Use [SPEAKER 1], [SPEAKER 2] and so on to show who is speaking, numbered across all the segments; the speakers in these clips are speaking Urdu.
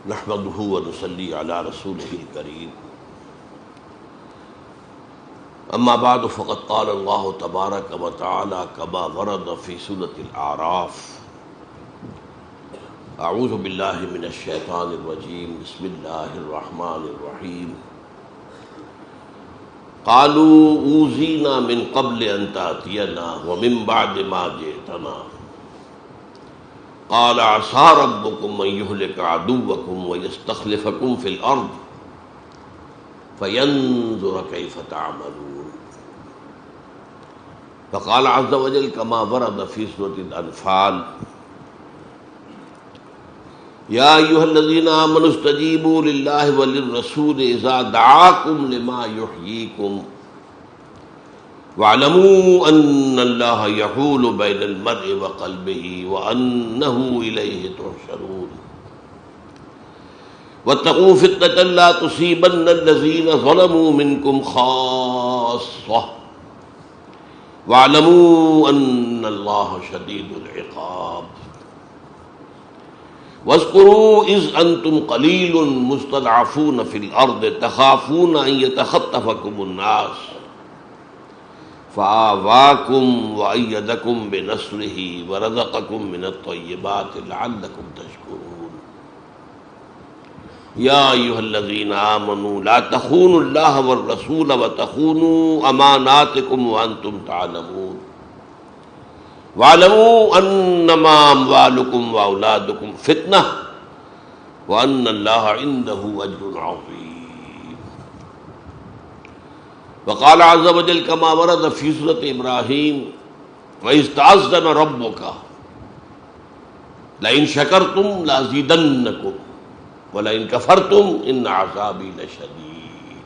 [SPEAKER 1] نحمده ونصلي على رسوله الكريم اما بعد فقد قال الله تبارك وتعالى كما ورد في سورة الأعراف اعوذ بالله من الشيطان الرجيم بسم الله الرحمن الرحيم قالوا اوذينا من قبل ان تأتينا ومن بعد ما جئتنا قال عسى ربكم ان يهلك عدوكم ويستخلفكم في الارض فينظر كيف تعملون. فقال عز وجل كما ورد في سورة الأنفال يا أيها الذين آمنوا استجيبوا لله وللرسول إذا دعاكم لما يحييكم واعلموا أن الله يحول بين المرء وقلبه وأنه إليه تحشرون واتقوا فتنة لا تصيبن الذين ظلموا منكم خاصة واعلموا أن الله شديد العقاب. واذكروا إذ أنتم قليل مستضعفون في الأرض تخافون أن يتخطفكم الناس فآواكم وأيدكم بنصره ورزقكم من الطيبات لعلكم تشكرون. يا أيها الذين آمنوا لا تخونوا الله والرسول وتخونوا أماناتكم وأنتم تعلمون واعلموا أنما أموالكم وأولادكم فتنة وأن الله عنده أجر عظيم. وقال عز وجل كما ورد في سورة إبراهيم وإذ تأذن ربك لئن شكرتم لأزيدنكم ولئن كفرتم إن عذابي لشديد.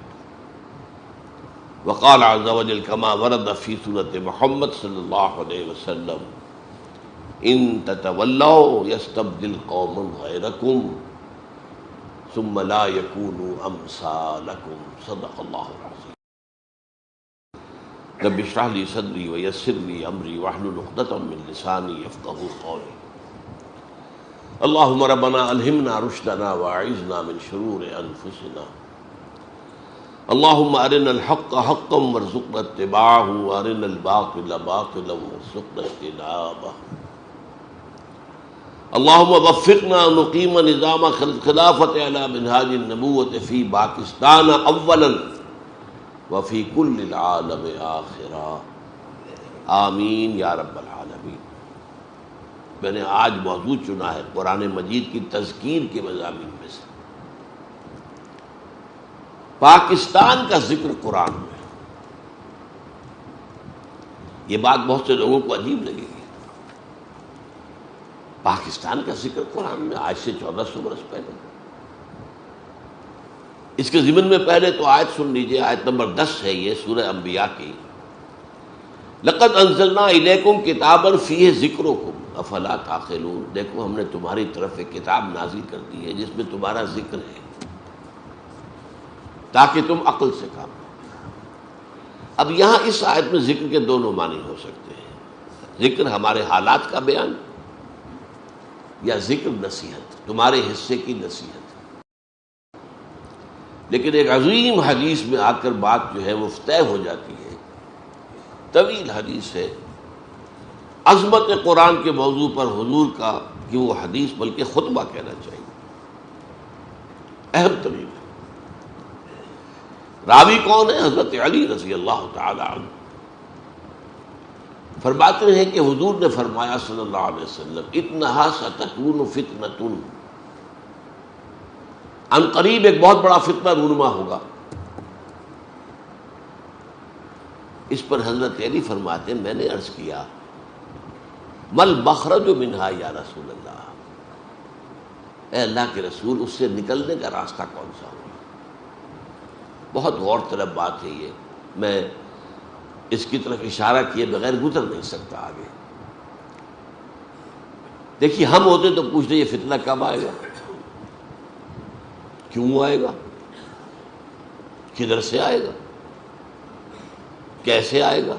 [SPEAKER 1] وقال عز وجل كما ورد في سورة محمد صلى الله عليه وسلم إن تتولوا يستبدل قوما غيركم ثم لا يكونوا أمثالكم. صدق الله العظيم. رب اشرح لي صدري ويسر لي أمري واحلل عقدة من لساني يفقهوا قولي. اللهم ربنا ألهمنا رشدنا وأعذنا من شرور أنفسنا. اللهم أرنا الحق حقا وارزقنا اتباعه وأرنا الباطل باطلا وارزقنا اجتنابه. اللهم وفقنا نقيم نظام خلافة على منهاج النبوة في پاکستان اولا وفي كل العالم آخرا آمین یا رب العالمین. میں نے آج موضوع چنا ہے قرآن مجید کی تذکیر کے مضامین میں سے پاکستان کا ذکر قرآن میں. یہ بات بہت سے لوگوں کو عجیب لگے گی. پاکستان کا ذکر قرآن میں آج سے 1400 برس پہلے. اس کے ضمن میں پہلے تو آیت سن لیجئے، آیت نمبر 10 ہے یہ سورہ انبیاء کی. لقد انزلنا الیکم کتابا فیہ ذکرکم افلا تعقلون. دیکھو ہم نے تمہاری طرف ایک کتاب نازل کر دی ہے جس میں تمہارا ذکر ہے تاکہ تم عقل سے کام کرو. اب یہاں اس آیت میں ذکر کے دونوں معنی ہو سکتے ہیں. ذکر ہمارے حالات کا بیان یا ذکر نصیحت، تمہارے حصے کی نصیحت. لیکن ایک عظیم حدیث میں آ کر بات جو ہے وہ طے ہو جاتی ہے. طویل حدیث ہے. عظمت قرآن کے موضوع پر حضور کا کہ وہ حدیث بلکہ خطبہ کہنا چاہیے، اہم ترین ہے. راوی کون ہے؟ حضرت علی رضی اللہ تعالی عنہ. فرماتے ہیں کہ حضور نے فرمایا صلی اللہ علیہ وسلم انہا ستکون فتنۃ، ان قریب ایک بہت بڑا فتنہ رونما ہوگا. اس پر حضرت علی فرماتے ہیں میں نے عرض کیا مل مخرج منہا یا رسول اللہ، اے اللہ کے رسول اس سے نکلنے کا راستہ کون سا ہوگا؟ بہت غور طلب بات ہے یہ. میں اس کی طرف اشارہ کیے بغیر گزر نہیں سکتا آگے. دیکھیے ہم ہوتے تو پوچھتے یہ فتنہ کب آئے گا، کیوں آئے گا، کدھر سے آئے گا، کیسے آئے گا،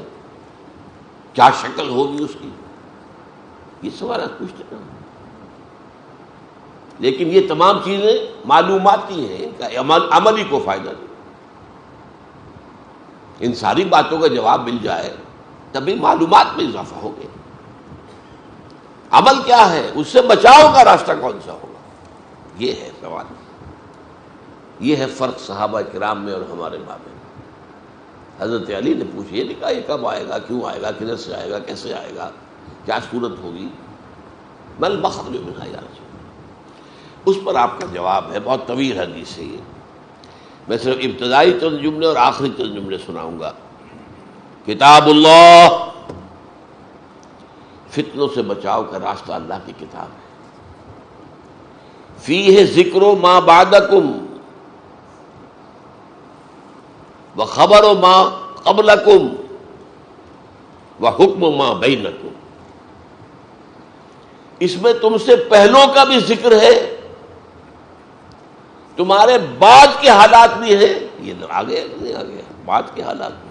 [SPEAKER 1] کیا شکل ہوگی اس کی، یہ سوالات پوچھتے نا. لیکن یہ تمام چیزیں معلوماتی ہیں، ان کا عملی کو فائدہ نہیں۔ ان ساری باتوں کا جواب مل جائے تبھی معلومات میں اضافہ ہوگا۔ عمل کیا ہے، اس سے بچاؤ کا راستہ کون سا ہوگا، یہ ہے سوال۔ یہ ہے فرق صحابہ کرام میں اور ہمارے مابین۔ حضرت علی نے پوچھا، یہ نہیں کہا یہ کب آئے گا، کیوں آئے گا، کدھر سے آئے گا، کیسے آئے گا، کیا صورت ہوگی، بل بخرج منہا یا رسول اللہ۔ اس پر آپ کا جواب ہے، بہت طویل حدیث ہے یہ، میں صرف ابتدائی چند جملے اور آخری چند جملے سناؤں گا۔ کتاب اللہ، فتنوں سے بچاؤ کا راستہ اللہ کی کتاب ہے۔ فیہ ذکر ما بعدکم وخبر ما قبلکم وحکم ما بینکم، اس میں تم سے پہلوں کا بھی ذکر ہے، تمہارے بعد کے حالات بھی ہیں، یہ آگے نہیں آگے بعد کے حالات بھی،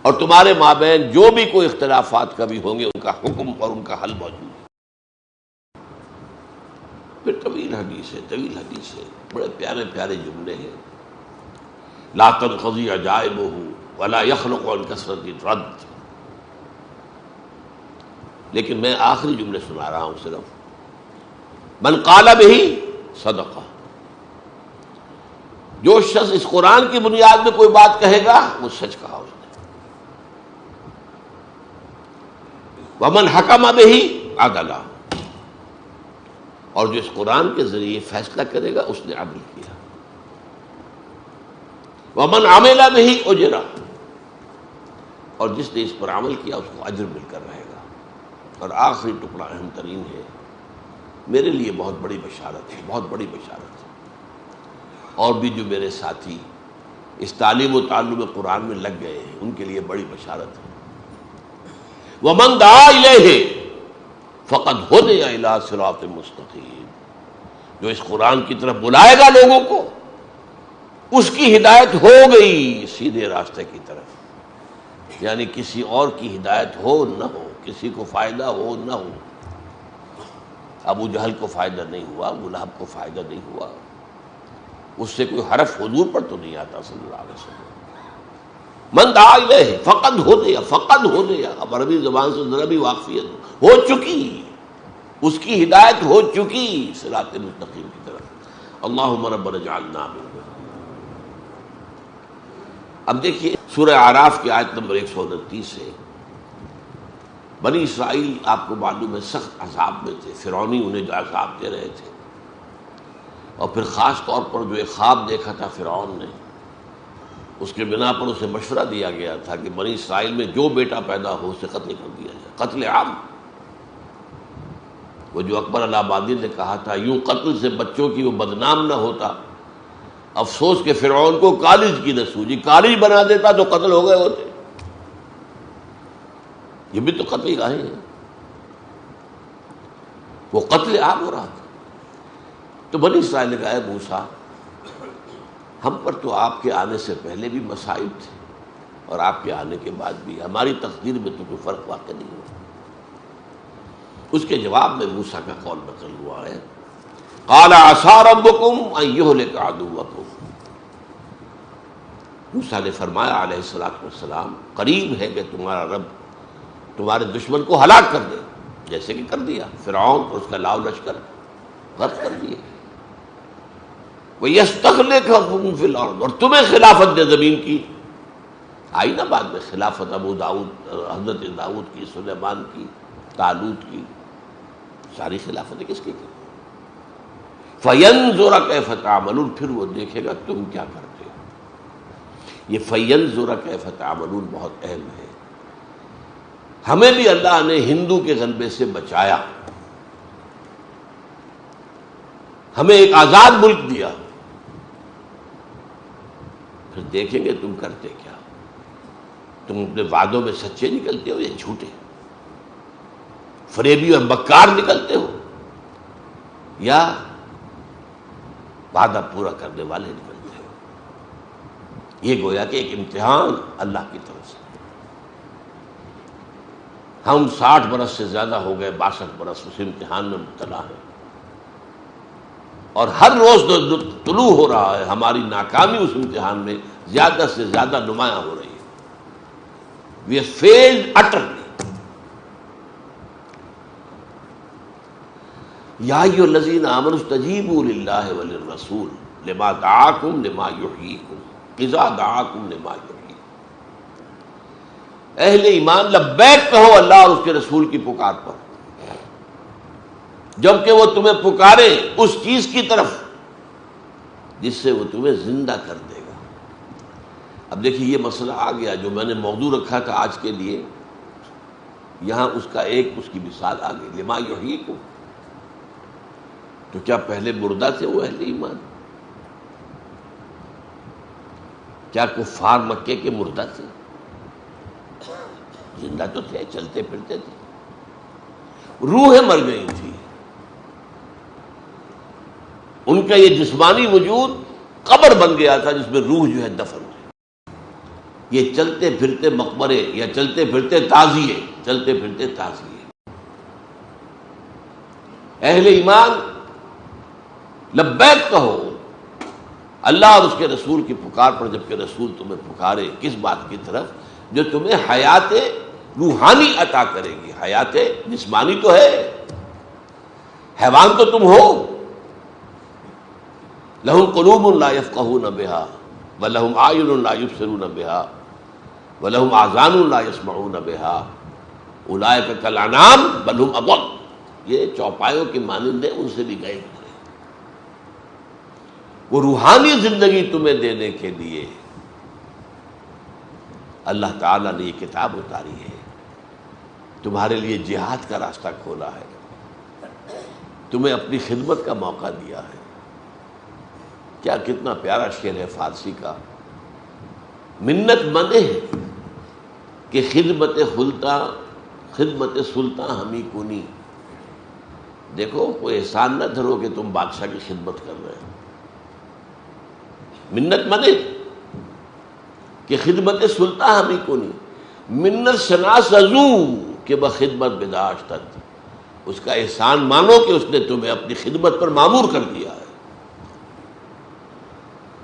[SPEAKER 1] اور تمہارے مابین جو بھی کوئی اختلافات کبھی ہوں گے ان کا حکم اور ان کا حل موجود ہے۔ پھر طویل حدیث ہے، بڑے پیارے پیارے جملے ہیں۔ لا تنقضی عجائبہ ولا یخلق عن کثرت الرد، لیکن میں آخری جملے سنا رہا ہوں صرف۔ من قال بہ صدقہ، جو شخص اس قرآن کی بنیاد میں کوئی بات کہے گا وہ سچ کہا اس نے۔ ومن حکم بہ عدل، اور جو اس قرآن کے ذریعے فیصلہ کرے گا اس نے عدل کیا۔ ومن عمل بہ اجر، اور جس نے اس پر عمل کیا اس کو اجر مل کر رہے گا۔ اور آخری ٹکڑا اہم ترین ہے، میرے لیے بہت بڑی بشارت ہے، بہت بڑی بشارت ہے، اور بھی جو میرے ساتھی اس تعلیم و تعلم قرآن میں لگ گئے ہیں ان کے لیے بڑی بشارت ہے۔ ومن دعا الیہ فقد ہدی الی صراط مستقیم، جو اس قرآن کی طرف بلائے گا لوگوں کو اس کی ہدایت ہو گئی سیدھے راستے کی طرف، یعنی کسی اور کی ہدایت ہو نہ ہو، کسی کو فائدہ ہو نہ ہو، ابو جہل کو فائدہ نہیں ہوا، ابو لہب کو فائدہ نہیں ہوا، اس سے کوئی حرف حضور پر تو نہیں آتا صلی اللہ علیہ وسلم۔ من دعا الیہ فقد ہدی، اب عربی زبان سے ذرا بھی واقفیت ہو چکی، اس کی ہدایت ہو چکی صراط مستقیم کی طرف۔ اللہم ربنا اجعلنا منہم۔ اب دیکھیے سورہ اعراف کی آیت نمبر 129 ہے۔ بنی اسرائیل آپ کو معلوم ہے سخت عذاب میں تھے، فرعونی انہیں جو عذاب دے رہے تھے، اور پھر خاص طور پر جو ایک خواب دیکھا تھا فرعون نے، اس کے بنا پر اسے مشورہ دیا گیا تھا کہ بنی اسرائیل میں جو بیٹا پیدا ہو اسے قتل کر دیا جائے، قتل عام۔ وہ جو اکبر الہ آبادی نے کہا تھا یوں قتل سے بچوں کی وہ بدنام نہ ہوتا، افسوس کہ فرعون کو کالج کی نہ سوجی، کالج بنا دیتا تو قتل ہو گئے ہوتے۔ یہ بھی تو قتل گاہیں ہیں، وہ قتل عام ہو رہا تھا۔ تو بنی اسرائیل نے کہا اے موسیٰ، ہم پر تو آپ کے آنے سے پہلے بھی مصائب تھے اور آپ کے آنے کے بعد بھی، ہماری تقدیر میں تو کوئی فرق واقع نہیں ہوا۔ اس کے جواب میں موسیٰ کا قول نقل ہوا ہے، قال عسى ربكم ان يهلك عدوكم، موسیٰ نے فرمایا علیہ الصلوۃ والسلام، قریب ہے کہ تمہارا رب تمہارے دشمن کو ہلاک کر دے، جیسے کہ کر دیا فرعون اور اس کا لاؤ لشکر غرق کر دیا۔ وَيَسْتَخْلِفَكُمْ فِي الْأَرْضِ، اور تمہیں خلافت دے زمین کی۔ آئی نا بعد میں خلافت ابو داؤد، حضرت داؤد کی، سلیمان کی، طالوت کی، ساری خلافتیں کس کی تھی؟ فَيَنْظُرَ كَيْفَ تَعْمَلُونَ، پھر وہ دیکھے گا تم کیا کرتے ہو۔ یہ فَيَنْظُرَ كَيْفَ تَعْمَلُونَ بہت اہم ہے۔ ہمیں بھی اللہ نے ہندو کے غلبے سے بچایا، ہمیں ایک آزاد ملک دیا، پھر دیکھیں گے تم کرتے کیا، تم اپنے وعدوں میں سچے نکلتے ہو یا جھوٹے، فریبی اور مکار نکلتے ہو یا وعدہ پورا کرنے والے نکلتے ہو۔ یہ گویا کہ ایک امتحان اللہ کی طرف سے۔ ہم 60 برس سے زیادہ ہو گئے، 62 برس اس امتحان میں مبتلا ہیں۔ اور ہر روز جو طلوع ہو رہا ہے ہماری ناکامی اس امتحان میں زیادہ سے زیادہ نمایاں ہو رہی ہے. We have failed utterly. یا ایھا الذین آمنوا استجیبوا للہ وللرسول لما دعاکم لما یحییکم اذا دعاکم لما یحییکم. اہل ایمان لبیک کہو اللہ اور اس کے رسول کی پکار پر جبکہ وہ تمہیں پکارے اس چیز کی طرف جس سے وہ تمہیں زندہ کر دے گا. اب دیکھیے یہ مسئلہ آ گیا جو میں نے موضوع رکھا تھا آج کے لیے, یہاں اس کا اس کی مثال آ گئی. لما یحییکم, تو کیا پہلے مردہ تھے وہ اہل ایمان؟ کیا کفار مکے کے مردہ تھے؟ زندہ تو تھے, چلتے پھرتے تھے, روحیں مر گئی تھی. ان کا یہ جسمانی وجود قبر بن گیا تھا جس میں روح جو ہے دفن ہے. یہ چلتے پھرتے مقبرے یا چلتے پھرتے تعزیے, چلتے پھرتے تعزیے. اہل ایمان لبیک کہو اللہ اور اس کے رسول کی پکار پر جبکہ رسول تمہیں پکارے کس بات کی طرف جو تمہیں حیات روحانی عطا کرے گی. حیات جسمانی تو ہے, حیوان تو تم ہو. لہم قلوب لا یفقہون بہا ولہم اعین لا یبصرون بہا ولہم آذان لا یسمعون بہا اولئک کالانعام بل ہم اضل. یہ چوپایوں کے مانند ہیں, ان سے بھی گئے ہوئے. وہ روحانی زندگی تمہیں دینے کے لیے اللہ تعالیٰ نے یہ کتاب اتاری ہے, تمہارے لیے جہاد کا راستہ کھولا ہے, تمہیں اپنی خدمت کا موقع دیا ہے. کیا کتنا پیارا شعر ہے فارسی کا, منت منے کہ خدمت سلطان ہمیں کنی. دیکھو کوئی احسان نہ دھرو کہ تم بادشاہ کی خدمت کر رہے ہو. منت منے کہ خدمت سلطان ہمیں کنی, منت شناس ازو کہ بخدمت بداشتت. اس کا احسان مانو کہ اس نے تمہیں اپنی خدمت پر مامور کر دیا ہے.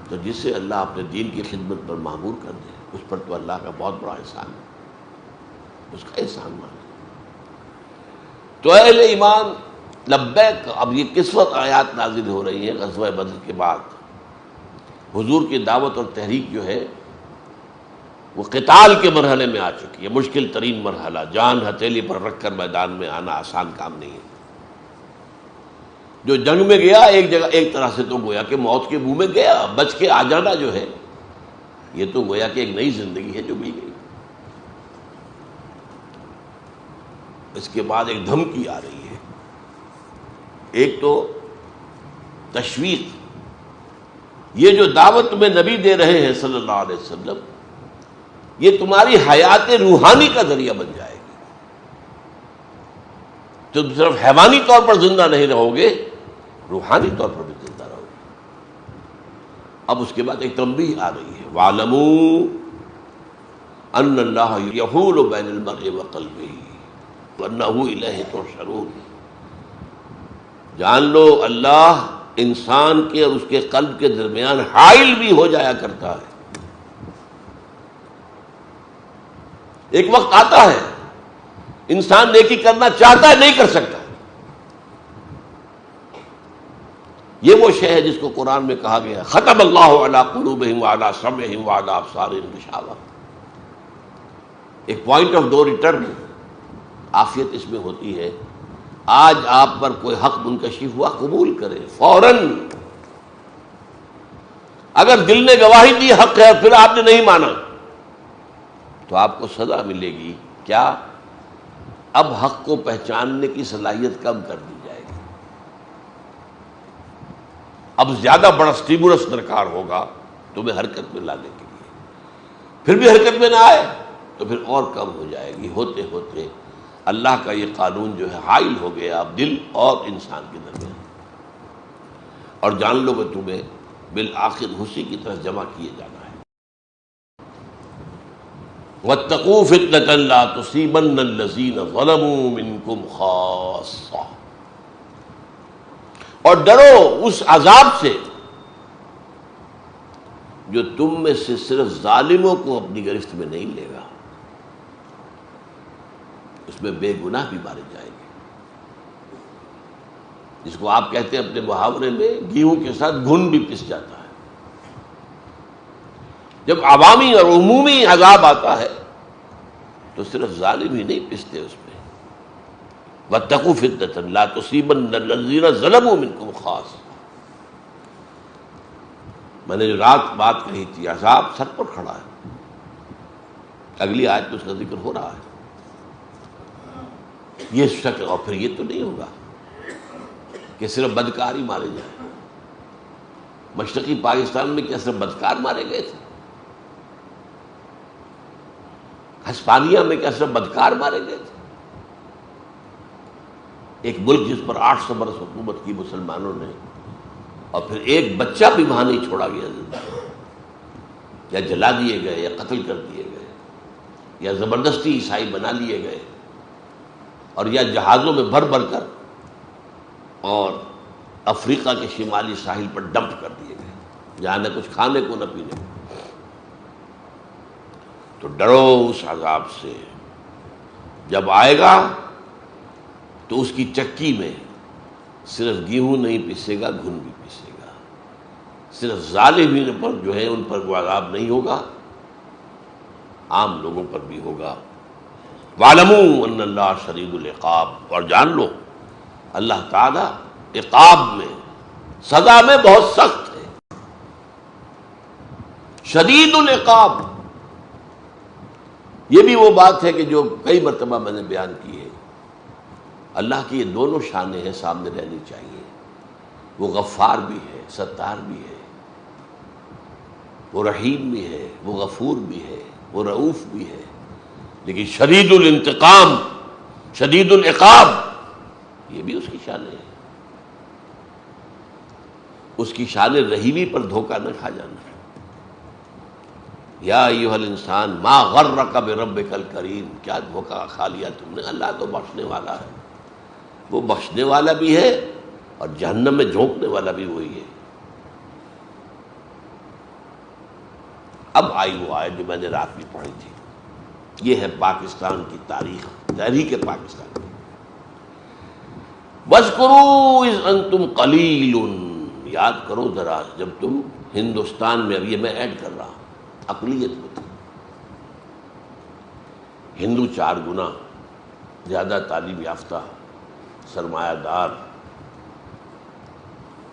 [SPEAKER 1] تو جس سے اللہ اپنے دین کی خدمت پر مامور کر دے اس پر تو اللہ کا بہت بڑا احسان ہے, اس کا احسان مانے. تو اہل ایمان لبیک. اب یہ کس وقت آیات نازل ہو رہی ہیں؟ غزوہ بدر کے بعد. حضور کی دعوت اور تحریک جو ہے وہ قتال کے مرحلے میں آ چکی ہے, مشکل ترین مرحلہ. جان ہتھیلی پر رکھ کر میدان میں آنا آسان کام نہیں ہے. جو جنگ میں گیا ایک جگہ ایک طرح سے تو گویا کہ موت کے منہ میں گیا, بچ کے آ جانا جو ہے یہ تو گویا کہ ایک نئی زندگی ہے جو مل گئی. اس کے بعد ایک دھمکی آ رہی ہے, ایک تو تشویق. یہ جو دعوت تمہیں نبی دے رہے ہیں صلی اللہ علیہ وسلم, یہ تمہاری حیات روحانی کا ذریعہ بن جائے گی. تم صرف حیوانی طور پر زندہ نہیں رہو گے, روحانی طور پر بھی زندہ رہو گے. اب اس کے بعد ایک تنبیہ آ رہی ہے, وَاعْلَمُوا أَنَّ اللَّهَ يَحُولُ بَيْنَ الْمَرْءِ وَقَلْبِهِ وَأَنَّهُ إِلَيْهِ تُحْشَرُونَ. جان لو اللہ انسان کے اور اس کے قلب کے درمیان حائل بھی ہو جایا کرتا ہے. ایک وقت آتا ہے انسان نیکی کرنا چاہتا ہے, نہیں کر سکتا. یہ وہ شے ہے جس کو قرآن میں کہا گیا ختم اللہ علی قلوبہم وعلی سمعہم وعلی ابصارہم غشاوہ. ایک پوائنٹ آف نو ریٹرن عافیت اس میں ہوتی ہے. آج آپ پر کوئی حق منکشف ہوا, قبول کرے فوراً. اگر دل نے گواہی دی حق ہے پھر آپ نے نہیں مانا تو آپ کو سزا ملے گی. کیا؟ اب حق کو پہچاننے کی صلاحیت کم کر دی جائے گی. اب زیادہ بڑا سٹیمولس درکار ہوگا تمہیں حرکت میں لانے کے لیے. پھر بھی حرکت میں نہ آئے تو پھر اور کم ہو جائے گی. ہوتے ہوتے اللہ کا یہ قانون جو ہے حائل ہو گیا اب دل اور انسان کے درمیان. اور جان لو کہ تمہیں بالآخر اسی کی طرف جمع کیے جانا ہے. وَاتَّقُوا فِتْنَةً لَا تُصِيبَنَّ الَّذِينَ ظَلَمُوا مِنكُمْ خَاصَّةً. اور ڈرو اس عذاب سے جو تم میں سے صرف ظالموں کو اپنی گرفت میں نہیں لے گا، اس میں بے گناہ بھی مارے جائیں گے، جس کو آپ کہتے ہیں اپنے محاورے میں گیہوں کے ساتھ گھن بھی پس جاتا ہے۔ جب عوامی اور عمومی عذاب آتا ہے تو صرف ظالم ہی نہیں پستے اس میں۔ وَاتَّقُوا فِتْنَةً لَا تُصِيبَنَّ الَّذِينَ ظَلَمُوا مِنكُمْ خَاصَّةً۔ میں نے جو رات بات کہی تھی، عذاب سر پر کھڑا ہے، اگلی آیت میں اس کا ذکر ہو رہا ہے۔ یہ شک، اور پھر یہ تو نہیں ہوگا کہ صرف بدکار ہی مارے جائیں۔ مشرقی پاکستان میں کیا صرف بدکار مارے گئے تھے؟ ہسپانیہ میں کیا صرف بدکار مارے گئے تھے؟ ایک ملک جس پر 800 برس حکومت کی مسلمانوں نے، اور پھر ایک بچہ بھی وہاں نہیں چھوڑا گیا زندہ، یا جلا دیے گئے، یا قتل کر دیے گئے، یا زبردستی عیسائی بنا لیے گئے، اور یا جہازوں میں بھر بھر کر اور افریقہ کے شمالی ساحل پر ڈمپ کر دیے گئے، جہاں نہ کچھ کھانے کو نہ پینے کو۔ تو ڈرو اس عذاب سے، جب آئے گا تو اس کی چکی میں صرف گیہوں نہیں پیسے گا، گھن بھی پیسے گا۔ صرف ظالمین پر جو ہے ان پر وہ عذاب نہیں ہوگا، عام لوگوں پر بھی ہوگا۔ وَاعْلَمُوا أَنَّ اللَّهَ شَدِيدُ الْعِقَابِ، اور جان لو اللہ تعالیٰ عقاب میں، سزا میں بہت سخت ہے۔ شدید العقاب، یہ بھی وہ بات ہے کہ جو کئی مرتبہ میں نے بیان کی ہے۔ اللہ کی یہ دونوں شانیں ہیں، سامنے رہنی چاہیے۔ وہ غفار بھی ہے، ستار بھی ہے، وہ رحیم بھی ہے، وہ غفور بھی ہے، وہ رؤوف بھی ہے، لیکن شدید الانتقام، شدید العقاب، یہ بھی اس کی شانیں ہیں۔ اس کی شان رحیمی پر دھوکہ نہ کھا جانا۔ یا ایھا الانسان ما غرک بربک الکریم، کیا دھوکہ کھا لیا تم نے؟ اللہ تو بخشنے والا ہے، وہ بخشنے والا بھی ہے اور جہنم میں جھونکنے والا بھی وہی ہے۔ اب آئی وہ آیت جو میں نے رات میں پڑھی تھی، یہ ہے پاکستان کی تاریخ، تحریک پاکستان کی۔ وَاذْكُرُوا إِذْ أَنْتُمْ قَلِيلٌ، یاد کرو ذرا جب تم ہندوستان میں، اب یہ میں ایڈ کر رہا ہوں، اقلیت میں تھے۔ ہندو 4 گنا زیادہ تعلیم یافتہ، سرمایہ دار،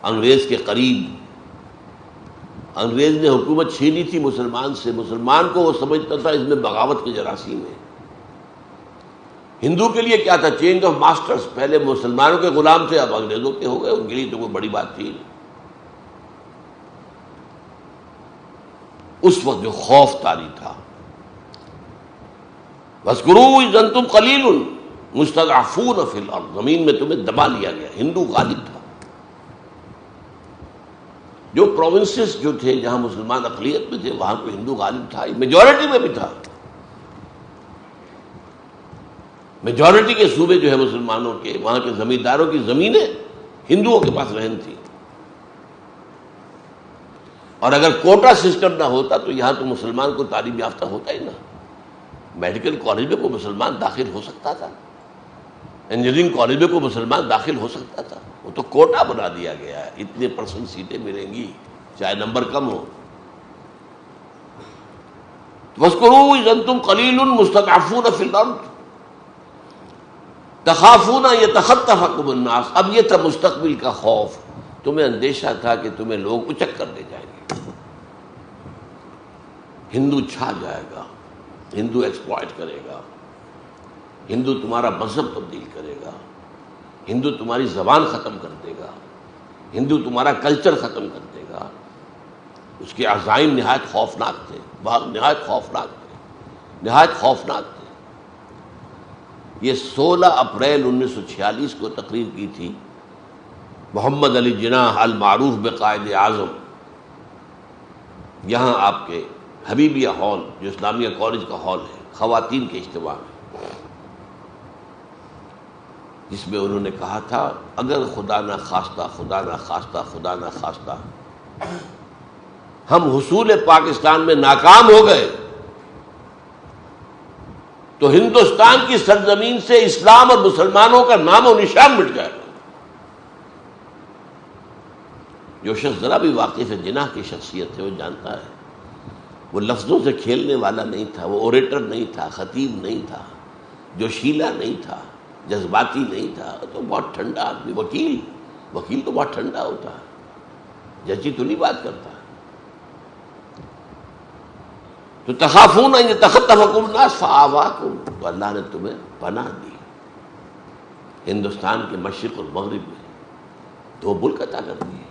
[SPEAKER 1] انگریز کے قریب۔ انگریز نے حکومت چھینی تھی مسلمان سے، مسلمان کو وہ سمجھتا تھا اس میں بغاوت کے جراثیم ہے۔ ہندو کے لیے کیا تھا؟ چینج آف ماسٹرز، پہلے مسلمانوں کے غلام تھے، اب انگریزوں کے ہو گئے، ان کے لیے تو کوئی بڑی بات تھی۔ اس وقت جو خوف طاری تھا، وَاذْكُرُوا إِذْ أَنْتُمْ قَلِيلٌ مُسْتَضْعَفُونَ فِي الْأَرْضِ، زمین میں تمہیں دبا لیا گیا، ہندو غالب تھا۔ جو پروونسز جو تھے جہاں مسلمان اقلیت میں تھے، وہاں تو ہندو غالب تھا، میجورٹی میں بھی تھا۔ میجورٹی کے صوبے جو ہے مسلمانوں کے، وہاں کے زمینداروں کی زمینیں ہندوؤں کے پاس رہن تھی، اور اگر کوٹا سسٹم نہ ہوتا تو یہاں تو مسلمان کو تعلیم یافتہ ہوتا ہی نہ۔ میڈیکل کالج میں کوئی مسلمان داخل ہو سکتا تھا، انجینئرنگ کالج میں کوئی مسلمان داخل ہو سکتا تھا، وہ تو کوٹا بنا دیا گیا ہے، اتنے % سیٹیں ملیں گی چاہے نمبر کم ہو۔ وَاذْكُرُوا إِذْ أَنْتُمْ قَلِيلٌ مُسْتَضْعَفُونَ فِي الْأَرْضِ تَخَافُونَ أَن يَتَخَطَّفَكُمُ النَّاسُ، اب یہ تھا مستقبل کا خوف، تمہیں اندیشہ تھا کہ تمہیں لوگ اچک کر لے جائیں گے، ہندو چھا جائے گا، ہندو ایکسپلائٹ کرے گا، ہندو تمہارا مذہب تبدیل کرے گا، ہندو تمہاری زبان ختم کر دے گا، ہندو تمہارا کلچر ختم کر دے گا۔ اس کے عزائم نہایت خوفناک تھے، نہایت خوفناک تھے، نہایت خوفناک تھے۔ یہ 16 اپریل 1946 کو تقریر کی تھی محمد علی جناح المعروف بقائد اعظم، یہاں آپ کے حبیبیہ ہال جو اسلامیہ کالج کا ہال ہے، خواتین کے اجتماع میں۔ جس میں انہوں نے کہا تھا اگر خدا نہ خواستہ خدا نہ خواستہ خدا نہ خواستہ ہم حصول پاکستان میں ناکام ہو گئے تو ہندوستان کی سرزمین سے اسلام اور مسلمانوں کا نام و نشان مٹ جائے گا۔ جو شخص ذرا بھی واقف جناح کی شخصیت ہے وہ جانتا ہے وہ لفظوں سے کھیلنے والا نہیں تھا، وہ اوریٹر نہیں تھا، خطیب نہیں تھا، جوشیلا نہیں تھا، جذباتی نہیں تھا، تو بہت ٹھنڈا آدمی، وکیل تو بہت ٹھنڈا ہوتا ہے، ججی تو نہیں بات کرتا۔ تو تخافون ان یتخطفکم الناس فآواکم، تو اللہ نے تمہیں پناہ دی۔ ہندوستان کے مشرق اور مغرب میں دو ملک عطا کر دیے،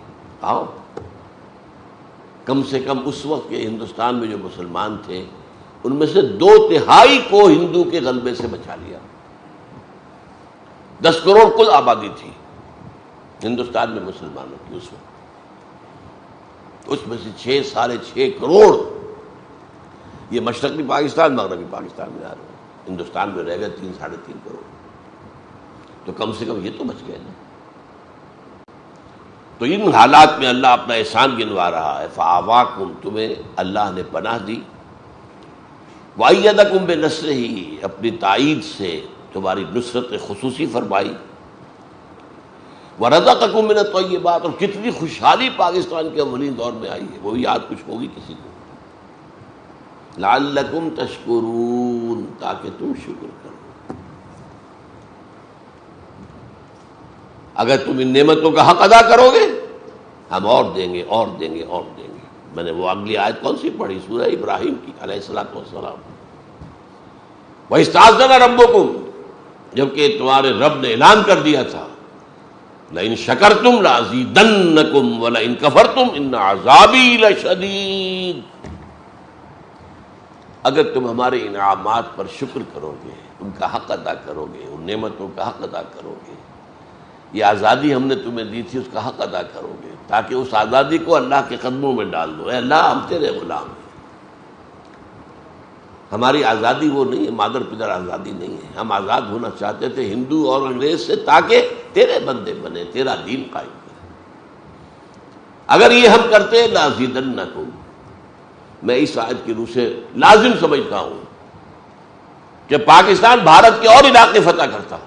[SPEAKER 1] آؤ۔ کم سے کم اس وقت کے ہندوستان میں جو مسلمان تھے ان میں سے 2/3 کو ہندو کے غلبے سے بچا لیا۔ 10 کروڑ کل آبادی تھی ہندوستان میں مسلمانوں کی اس وقت، اس میں سے 6.5 کروڑ یہ مشرقی پاکستان مغربی پاکستان میں آ رہے ہیں، ہندوستان میں رہ گئے 3-3.5 کروڑ، تو کم سے کم یہ تو بچ گئے نا۔ تو ان حالات میں اللہ اپنا احسان گنوا رہا ہے، فآواکم، تمہیں اللہ نے پناہ دی، وَأَيَّدَكُمْ بِنَصْرِهِ، اپنی تائید سے تمہاری نصرت خصوصی فرمائی، وَرَزَقَكُم مِّنَ الطَّيِّبَاتِ، اور کتنی خوشحالی پاکستان کے اولین دور میں آئی ہے، وہ بھی یاد کچھ ہوگی کسی کو، لَعَلَّكُمْ تَشْكُرُونَ، تاکہ تم شکر کرو۔ اگر تم ان نعمتوں کا حق ادا کرو گے ہم اور دیں گے اور دیں گے اور دیں گے۔ میں نے وہ اگلی آیت کون سی پڑھی؟ سورہ ابراہیم کی علیہ الصلوۃ والسلام، وَإِسْتَأْذَنَ رَبُّكُمْ، جبکہ تمہارے رب نے اعلان کر دیا تھا، لَئِن شَكَرْتُمْ لَأَزِيدَنَّكُمْ وَلَئِن كَفَرْتُمْ إِنَّ عَذَابِي لَشَدِيدٌ، اگر تم ہمارے انعامات پر شکر کرو گے، ان کا حق ادا کرو گے، ان نعمتوں کا حق ادا کرو گے، یہ آزادی ہم نے تمہیں دی تھی اس کا حق ادا کرو گے، تاکہ اس آزادی کو اللہ کے قدموں میں ڈال دو، اے اللہ ہم تیرے غلام ہیں۔ ہماری آزادی وہ نہیں ہے، مادر پدر آزادی نہیں ہے، ہم آزاد ہونا چاہتے تھے ہندو اور انگریز سے، تاکہ تیرے بندے بنے، تیرا دین قائم کرے۔ اگر یہ ہم کرتے لَأَزِيدَنَّكُمْ، میں اس آیت کی روح سے لازم سمجھتا ہوں کہ پاکستان بھارت کے اور علاقے فتح کرتا،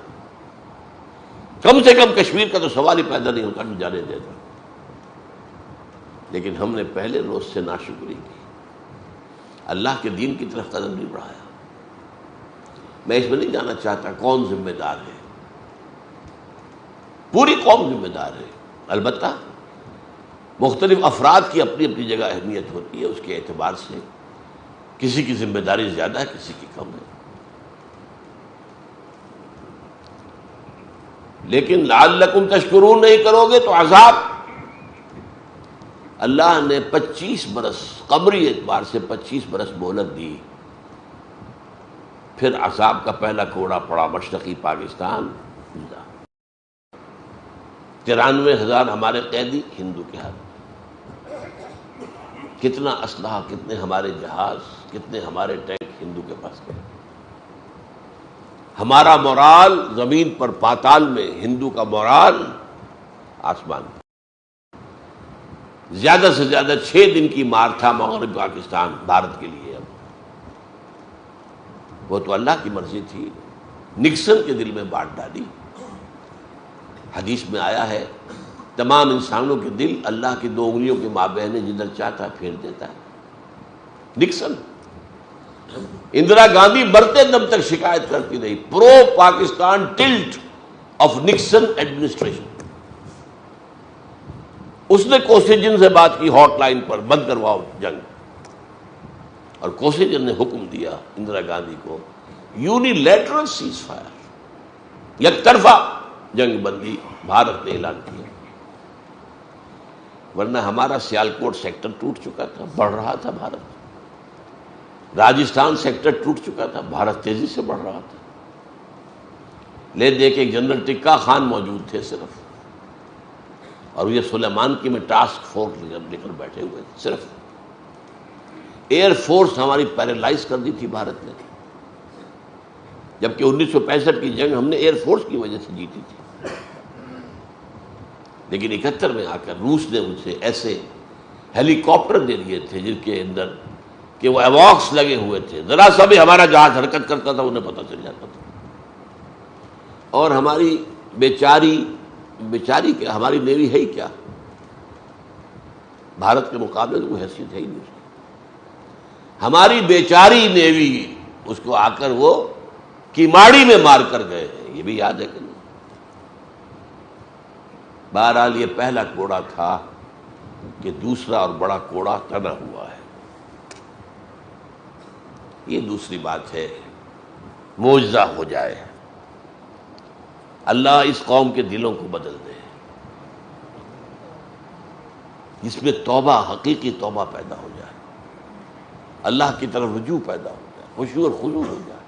[SPEAKER 1] کم سے کم کشمیر کا تو سوال ہی پیدا نہیں ہوتا کہ جانے دیتا، لیکن ہم نے پہلے روز سے ناشکری کی، اللہ کے دین کی طرف قدم نہیں بڑھایا۔ میں اس میں نہیں جانا چاہتا کون ذمہ دار ہے، پوری قوم ذمہ دار ہے، البتہ مختلف افراد کی اپنی اپنی جگہ اہمیت ہوتی ہے، اس کے اعتبار سے کسی کی ذمہ داری زیادہ ہے، کسی کی کم ہے، لیکن لعلکم تشکرون نہیں کرو گے تو عذاب۔ اللہ نے 25 برس قمری اعتبار سے 25 برس مہلت دی، پھر عذاب کا پہلا کوڑا پڑا مشرقی پاکستان۔ 93,000 ہمارے قیدی ہندو کے ہاتھ، کتنا اسلحہ، کتنے ہمارے جہاز، کتنے ہمارے ٹینک ہندو کے پاس گئے۔ ہمارا مورال زمین پر پاتال میں، ہندو کا مورال آسمان پر۔ زیادہ سے زیادہ 6 دن کی مار تھا مغرب پاکستان بھارت کے لیے، وہ تو اللہ کی مرضی تھی، نکسن کے دل میں بانٹ ڈالی۔ حدیث میں آیا ہے تمام انسانوں کے دل اللہ کی 2 انگلیوں کے مابین جدھر چاہتا پھیر دیتا ہے۔ نکسن، اندرا گاندھی مرتے دم تک شکایت کرتی رہی، pro Pakistan tilt of Nixon administration. اس نے کوسیجن سے بات کی ہاٹ لائن پر، بند کرواؤ جنگ، اور کوسیجن نے حکم دیا اندرا گاندھی کو، یونیلیٹرل سیز فائر، یک طرفہ جنگ بندی بھارت نے اعلان کیا، ورنہ ہمارا سیالکوٹ سیکٹر ٹوٹ چکا تھا، بڑھ رہا تھا بھارت، راجستھان سیکٹر ٹوٹ چکا تھا، بھارت تیزی سے بڑھ رہا تھا۔ لے دے کے جنرل ٹکا خان موجود تھے صرف، اور یہ سلیمان کی میں ٹاسک فورس لے کر بیٹھے ہوئے تھے صرف۔ ایئر فورس ہماری پیرالائز کر دی تھی بھارت نے، جبکہ 1965 کی جنگ ہم نے ایئر فورس کی وجہ سے جیتی تھی، لیکن 71 میں آ کر روس نے ان سے ایسے ہیلی کاپٹر دے دیے تھے جن کے اندر کہ وہ ایواکس لگے ہوئے تھے، ذرا سا بھی ہمارا جہاز حرکت کرتا تھا انہیں پتہ چل جاتا تھا. اور ہماری بیچاری کیا، ہماری نیوی ہے ہی کیا، بھارت کے مقابلے میں کوئی حیثیت ہے ہی نہیں اس کی. ہماری بیچاری نیوی اس کو آ کر وہ کیماڑی میں مار کر گئے ہیں، یہ بھی یاد ہے کہ نہیں. بہرحال یہ پہلا کوڑا تھا کہ دوسرا اور بڑا کوڑا تنا ہوا ہے. یہ دوسری بات ہے، معجزہ ہو جائے، اللہ اس قوم کے دلوں کو بدل دے، جس میں توبہ، حقیقی توبہ پیدا ہو جائے، اللہ کی طرف رجوع پیدا ہو جائے، خشوع اور خضوع ہو جائے،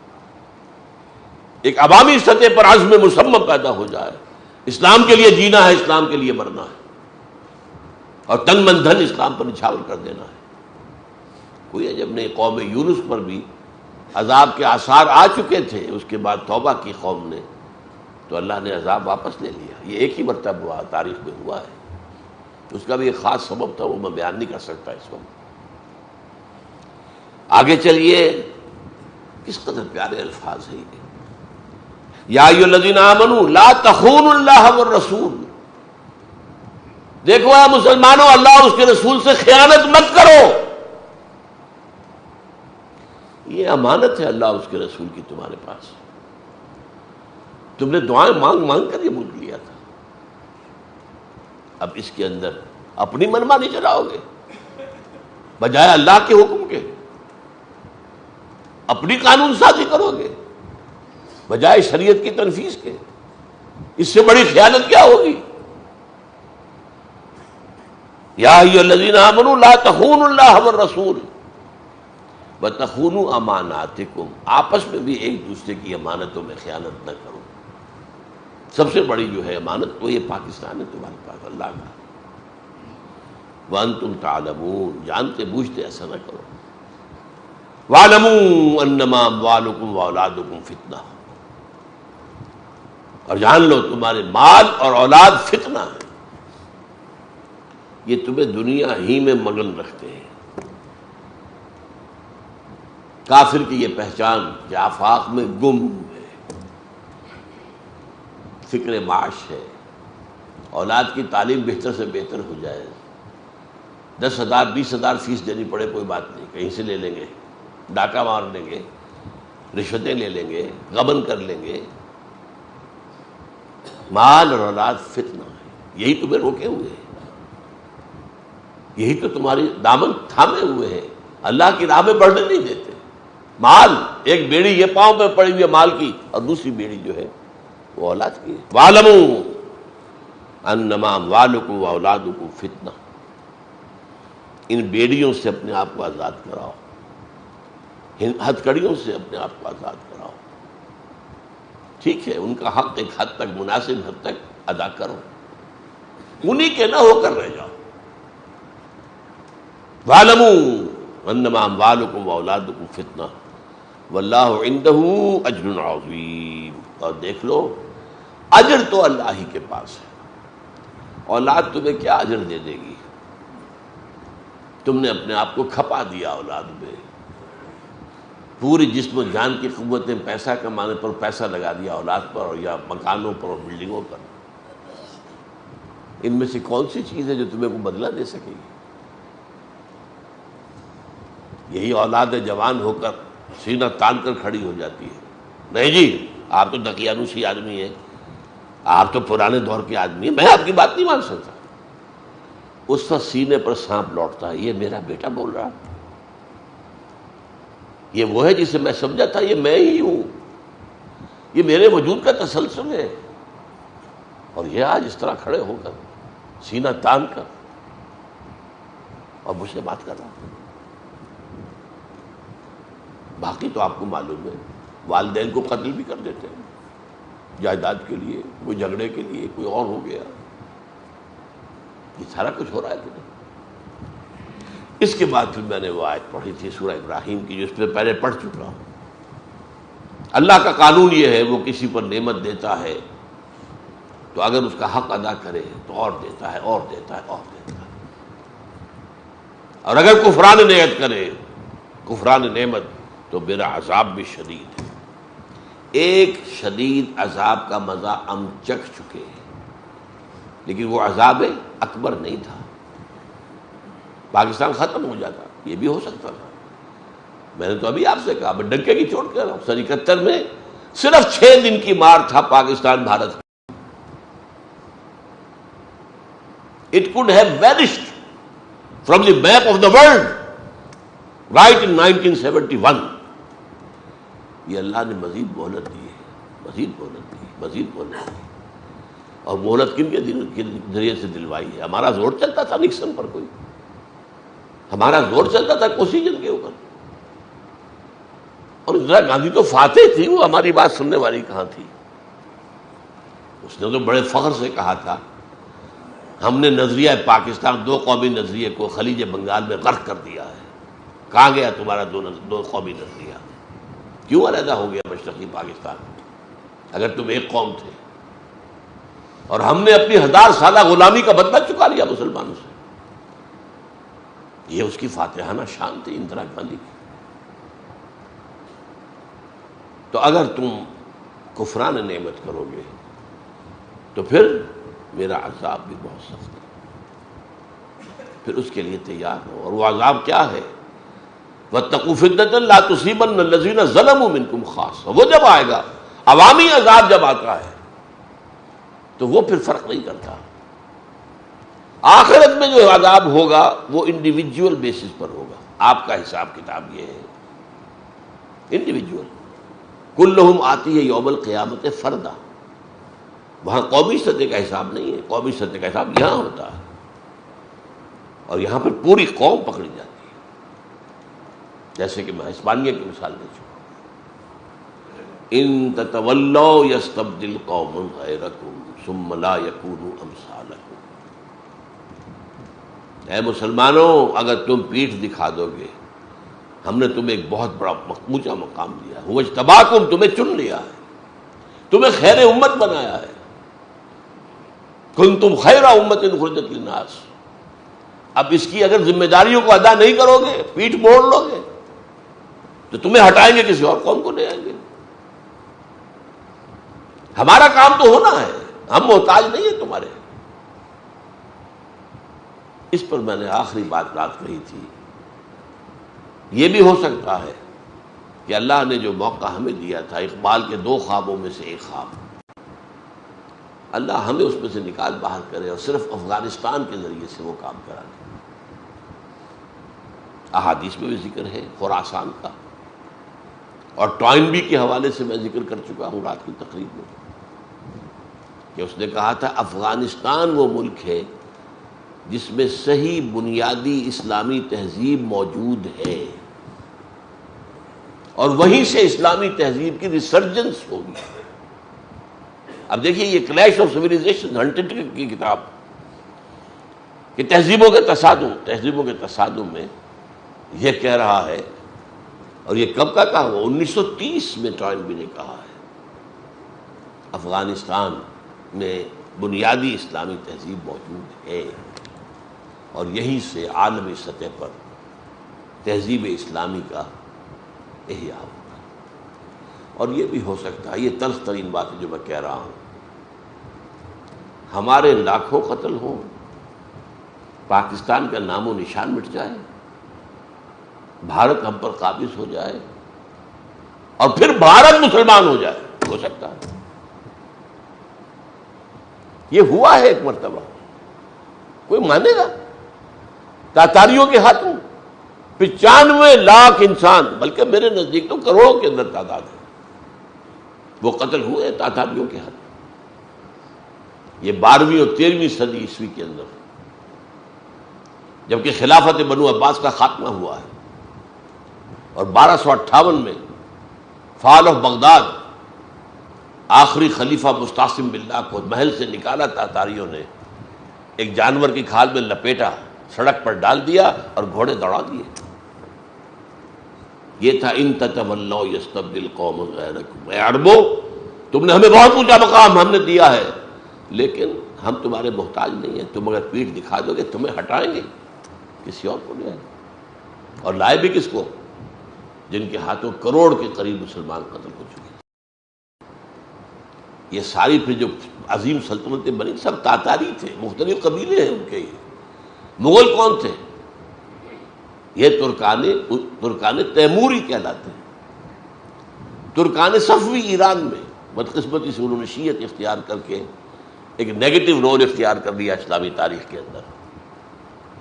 [SPEAKER 1] ایک عوامی سطح پر عزم مصمم پیدا ہو جائے. اسلام کے لیے جینا ہے، اسلام کے لیے مرنا ہے، اور تن من دھن اسلام پر نچھاور کر دینا ہے. کوئی عجب نہیں، قوم یونس پر بھی عذاب کے آثار آ چکے تھے، اس کے بعد توبہ کی قوم نے تو اللہ نے عذاب واپس لے لیا. یہ ایک ہی مرتبہ ہوا، تاریخ میں ہوا ہے. اس کا بھی ایک خاص سبب تھا، وہ میں بیان نہیں کر سکتا اس وقت. آگے چلیے، کس قدر پیارے الفاظ ہیں یہ. یا ایھا الذین آمنوا لا تخونوا اللہ والرسول. دیکھو اے مسلمانوں، اللہ اور اس کے رسول سے خیانت مت کرو. یہ امانت ہے اللہ اور اس کے رسول کی تمہارے پاس. تم نے دعائیں مانگ مانگ کر یہ ملک لیا تھا، اب اس کے اندر اپنی منمانی چلاؤ گے بجائے اللہ کے حکم کے، اپنی قانون سازی کرو گے بجائے شریعت کی تنفیذ کے. اس سے بڑی خیانت کیا ہوگی؟ یا ایھا الذین آمنوا لا تخونوا اللہ والرسول وتخونوا اماناتکم. آپس میں بھی ایک دوسرے کی امانتوں میں خیانت نہ کرو. سب سے بڑی جو ہے امانت وہ یہ پاکستان ہے تمہارے پاس اللہ کا. وانتم تعلمون، جانتے بوجھتے ایسا نہ کرو. واعلموا انما اموالکم واولادکم فتنہ، اور جان لو تمہارے مال اور اولاد فتنہ ہے. یہ تمہیں دنیا ہی میں مگن رکھتے ہیں. کافر کی یہ پہچان کہ آفاق میں گم ہے، فکر معاش ہے، اولاد کی تعلیم بہتر سے بہتر ہو جائے. 10,000 20,000 فیس دینی پڑے کوئی بات نہیں، کہیں سے لے لیں گے، ڈاکہ مار لیں گے، رشوتیں لے لیں گے، غبن کر لیں گے. مال اور اولاد فتنہ ہے، یہی تمہیں روکے ہوئے ہیں، یہی تو تمہاری دامن تھامے ہوئے ہیں، اللہ کی راہ میں بڑھنے نہیں دیتے. مال، ایک بیڑی یہ پاؤں پہ پڑی ہوئی ہے مال کی، اور دوسری بیڑی جو ہے وہ اولاد کی ہے. وَاعْلَمُوا أَنَّمَا أَمْوَالُكُمْ وَأَوْلَادُكُمْ فِتْنَةٌ. ان بیڑیوں سے اپنے آپ کو آزاد کراؤ، ہتھ کڑیوں سے اپنے آپ کو آزاد کراؤ. ٹھیک ہے، ان کا حق ایک حد تک، مناسب حد تک ادا کرو، انہی کے نہ ہو کر رہ جاؤ. وَاعْلَمُوا انما اموالکم واولادکم فتنہ واللہ عندہ اجر عظیم. اور دیکھ لو، اجر تو اللہ ہی کے پاس ہے. اولاد تمہیں کیا اجر دے دے گی؟ تم نے اپنے آپ کو کھپا دیا اولاد میں، پوری جسم و جان کی قوتیں پیسہ کمانے پر پیسہ لگا دیا اولاد پر، اور یا مکانوں پر اور بلڈنگوں پر. ان میں سے کون سی چیز ہے جو تمہیں کو بدلہ دے سکے گی؟ یہی اولاد جوان ہو کر سینہ تان کر کھڑی ہو جاتی ہے. نہیں جی، آپ تو دقیانوسی آدمی ہیں، آپ تو پرانے دور کے آدمی ہیں، میں آپ کی بات نہیں مان سکتا. اس وقت سینے پر سانپ لوٹتا ہے، یہ میرا بیٹا بول رہا، یہ وہ ہے جسے میں سمجھا تھا یہ میں ہی ہوں، یہ میرے وجود کا تسلسل ہے، اور یہ آج اس طرح کھڑے ہو کر سینہ تان کر اور مجھ سے بات کر رہا. باقی تو آپ کو معلوم ہے، والدین کو قتل بھی کر دیتے ہیں جائیداد کے لیے، کوئی جھگڑے کے لیے، کوئی اور ہو گیا. یہ سارا کچھ ہو رہا ہے کہ نہیں؟ اس کے بعد پھر میں نے وہ آیت پڑھی تھی سورہ ابراہیم کی، جو اس میں پہلے پڑھ چکا ہوں. اللہ کا قانون یہ ہے، وہ کسی پر نعمت دیتا ہے تو اگر اس کا حق ادا کرے تو اور دیتا ہے اور دیتا ہے اور دیتا ہے، اور اگر کفران نعمت کرے، کفران نعمت، تو میرا عذاب بھی شدید ہے۔ ایک شدید عذاب کا مزہ ہم چکھ چکے ہیں، لیکن وہ عذاب اکبر نہیں تھا، پاکستان ختم ہو جاتا، یہ بھی ہو سکتا تھا۔ میں نے تو ابھی آپ سے کہا، میں ڈنکے کی چوٹ کر رہا ہوں، سن 71 میں صرف 6 دن کی مار تھا Pakistan Bharat. It could have vanished from the map of the world right in 1971۔ یہ اللہ نے مزید مہلت دی ہے، مزید مہلت دی، مزید مہلت دی، اور مہلت کن کے ذریعے سے دلوائی ہے؟ ہمارا زور چلتا تھا نکسن پر، کوئی ہمارا زور چلتا تھا کوسیجن کے اوپر، اور اندرا گاندھی تو فاتح تھی، وہ ہماری بات سننے والی کہاں تھی؟ اس نے تو بڑے فخر سے کہا تھا ہم نے نظریہ پاکستان، دو قومی نظریے کو خلیج بنگال میں غرق کر دیا ہے۔ کہاں گیا تمہارا دو قومی نظریہ؟ کیوں علیحدہ ہو گیا مشرقی پاکستان اگر تم ایک قوم تھے؟ اور ہم نے اپنی 1000 سالہ غلامی کا بدلہ چکا لیا مسلمانوں سے۔ یہ اس کی فاتحانہ شان تھی اندرا گاندھی کی۔ تو اگر تم کفران نعمت کرو گے تو پھر میرا عذاب بھی بہت سخت ہے، پھر اس کے لیے تیار ہو۔ اور وہ عذاب کیا ہے؟ وَاتَّقُوا فِتْنَةً لَا تُصِيبَنَّ الَّذِينَ ظَلَمُوا مِنْكُمْ خَاصَّةً۔ وہ جب آئے گا، عوامی عذاب جب آتا ہے تو وہ پھر فرق نہیں کرتا۔ آخرت میں جو عذاب ہوگا وہ انڈیویجول بیسس پر ہوگا۔ آپ کا حساب کتاب یہ ہے، انڈیویجول، کلہم آتی ہے یوم القیامت فردا۔ وہاں قومی سطح کا حساب نہیں ہے، قومی سطح کا حساب یہاں ہوتا ہے، اور یہاں پر پوری قوم پکڑی جاتی ہے۔ جیسے کہ میں اسپانیہ کی مثال دے چکا، ان تتولوا یستبدل قوما غیرکم ثم لا یکونوا امثالکم۔ اے مسلمانوں، اگر تم پیٹھ دکھا دو گے، ہم نے تمہیں ایک بہت بڑا اونچا مقام دیا ہے، اجتباکم، تمہیں چن لیا ہے، تمہیں خیر امت بنایا ہے، کنتم خیر امت اخرجت للناس۔ اب اس کی اگر ذمہ داریوں کو ادا نہیں کرو گے، پیٹھ موڑ لو گے، تو تمہیں ہٹائیں گے، کسی اور قوم کو لے آئیں گے۔ ہمارا کام تو ہونا ہے، ہم محتاج نہیں ہیں تمہارے۔ اس پر میں نے آخری بات کہی تھی، یہ بھی ہو سکتا ہے کہ اللہ نے جو موقع ہمیں دیا تھا، اقبال کے 2 خوابوں میں سے ایک خواب، اللہ ہمیں اس میں سے نکال باہر کرے اور صرف افغانستان کے ذریعے سے وہ کام کرا دے۔ احادیث میں بھی ذکر ہے خراسان کا، اور ٹوائنبی کے حوالے سے میں ذکر کر چکا ہوں رات کی تقریب میں، کہ اس نے کہا تھا افغانستان وہ ملک ہے جس میں صحیح بنیادی اسلامی تہذیب موجود ہے، اور وہیں سے اسلامی تہذیب کی ریسرجنس ہوگی۔ اب دیکھیے یہ کلیش آف سیویلائزیشن، ہنٹنگٹن کی کتاب، کہ تہذیبوں کے تصادم میں یہ کہہ رہا ہے، اور یہ کب کا کہا؟ وہ 1930 میں ٹوائنبی نے کہا ہے، افغانستان میں بنیادی اسلامی تہذیب موجود ہے، اور یہیں سے عالمی سطح پر تہذیب اسلامی کا احیاء ہوگا۔ اور یہ بھی ہو سکتا ہے، یہ تلخ ترین بات ہے جو میں کہہ رہا ہوں، ہمارے لاکھوں قتل ہوں، پاکستان کا نام و نشان مٹ جائے، بھارت ہم پر قابض ہو جائے، اور پھر بھارت مسلمان ہو جائے، ہو سکتا ہے۔ یہ ہوا ہے ایک مرتبہ، کوئی مانے گا؟ تاتاریوں کے ہاتھوں 95 لاکھ انسان، بلکہ میرے نزدیک تو کروڑوں کے اندر تعداد ہے، وہ قتل ہوئے تاتاریوں کے ہاتھ۔ یہ 12ویں اور 13ویں صدی عیسوی کے اندر، جبکہ خلافت بنو عباس کا خاتمہ ہوا ہے، اور 1258 میں فال آف بغداد آخری خلیفہ مستعصم باللہ کو محل سے نکالا تاتاریوں نے، ایک جانور کی کھال میں لپیٹا، سڑک پر ڈال دیا اور گھوڑے دوڑا دیے۔ یہ تھا ان تتولوا یستبدل قوم غیرکم، اے عربو تم نے ہمیں بہت اونچا مقام ہم نے دیا ہے، لیکن ہم تمہارے محتاج نہیں ہیں، تم اگر پیٹھ دکھا دو گے تمہیں ہٹائیں گے، کسی اور کو لے آئیں گے، اور لائے بھی کس کو؟ جن کے ہاتھوں کروڑ کے قریب مسلمان قتل ہو چکے۔ یہ ساری پھر جو عظیم سلطنتیں بنی سب تاتاری تھے، مختلف قبیلے ہیں ان کے۔ یہ مغل کون تھے؟ یہ ترکان تیموری کہلاتے ہیں، ترکان صفوی ایران میں۔ بدقسمتی سے انہوں نے شیعت اختیار کر کے ایک نیگیٹو رول اختیار کر لیا اسلامی تاریخ کے اندر۔